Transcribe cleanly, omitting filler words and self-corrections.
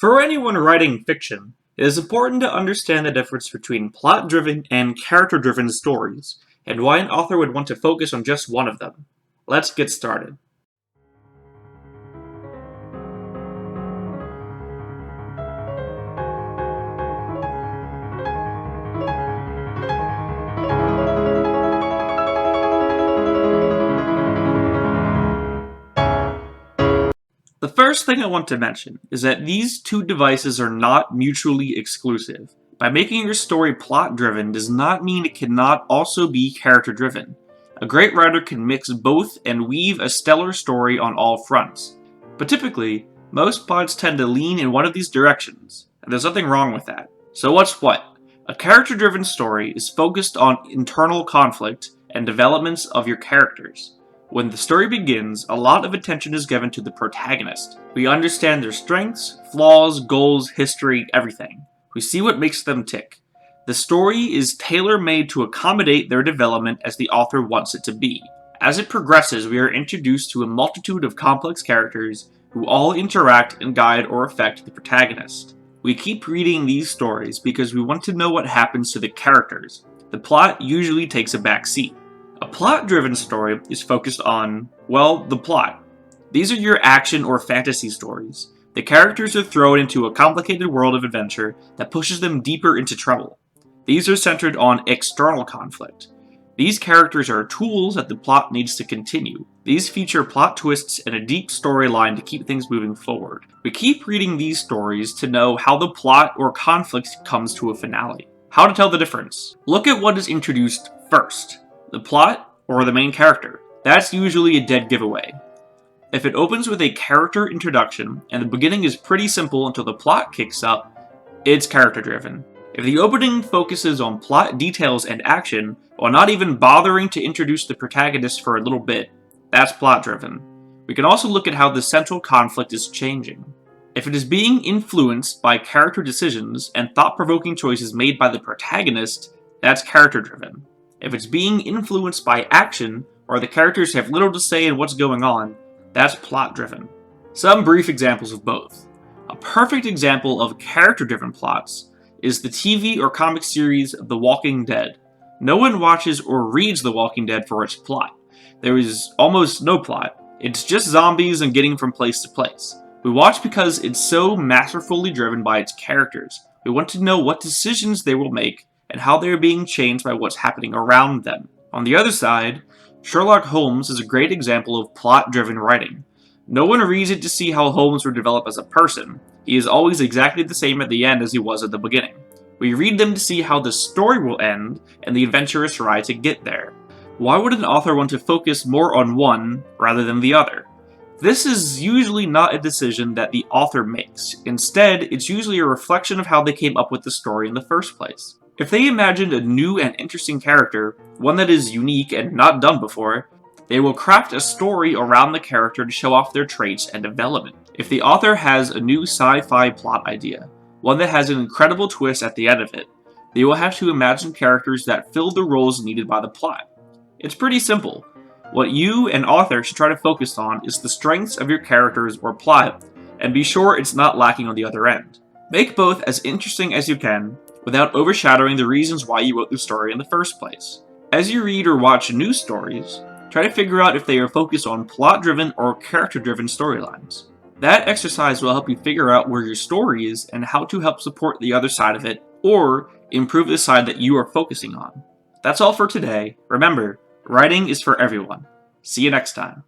For anyone writing fiction, it is important to understand the difference between plot-driven and character-driven stories, and why an author would want to focus on just one of them. Let's get started. The first thing I want to mention is that these two devices are not mutually exclusive. By making your story plot-driven does not mean it cannot also be character-driven. A great writer can mix both and weave a stellar story on all fronts. But typically, most plots tend to lean in one of these directions, and there's nothing wrong with that. So what's what? A character-driven story is focused on internal conflict and developments of your characters. When the story begins, a lot of attention is given to the protagonist. We understand their strengths, flaws, goals, history, everything. We see what makes them tick. The story is tailor-made to accommodate their development as the author wants it to be. As it progresses, we are introduced to a multitude of complex characters who all interact and guide or affect the protagonist. We keep reading these stories because we want to know what happens to the characters. The plot usually takes a back seat. A plot-driven story is focused on, well, the plot. These are your action or fantasy stories. The characters are thrown into a complicated world of adventure that pushes them deeper into trouble. These are centered on external conflict. These characters are tools that the plot needs to continue. These feature plot twists and a deep storyline to keep things moving forward. We keep reading these stories to know how the plot or conflict comes to a finale. How to tell the difference. Look at what is introduced first. The plot or the main character. That's usually a dead giveaway. If it opens with a character introduction and the beginning is pretty simple until the plot kicks up, it's character driven. If the opening focuses on plot details and action while not even bothering to introduce the protagonist for a little bit, that's plot driven. We can also look at how the central conflict is changing. If it is being influenced by character decisions and thought-provoking choices made by the protagonist, that's character driven. If it's being influenced by action, or the characters have little to say in what's going on, that's plot-driven. Some brief examples of both. A perfect example of character-driven plots is the TV or comic series The Walking Dead. No one watches or reads The Walking Dead for its plot. There is almost no plot. It's just zombies and getting from place to place. We watch because it's so masterfully driven by its characters. We want to know what decisions they will make and how they are being changed by what's happening around them. On the other side, Sherlock Holmes is a great example of plot-driven writing. No one reads it to see how Holmes will develop as a person. He is always exactly the same at the end as he was at the beginning. We read them to see how the story will end and the adventurous ride to get there. Why would an author want to focus more on one rather than the other? This is usually not a decision that the author makes. Instead, it's usually a reflection of how they came up with the story in the first place. If they imagined a new and interesting character, one that is unique and not done before, they will craft a story around the character to show off their traits and development. If the author has a new sci-fi plot idea, one that has an incredible twist at the end of it, they will have to imagine characters that fill the roles needed by the plot. It's pretty simple. What you, an author, should try to focus on is the strengths of your characters or plot, and be sure it's not lacking on the other end. Make both as interesting as you can, without overshadowing the reasons why you wrote the story in the first place. As you read or watch new stories, try to figure out if they are focused on plot-driven or character-driven storylines. That exercise will help you figure out where your story is and how to help support the other side of it, or improve the side that you are focusing on. That's all for today. Remember, writing is for everyone. See you next time.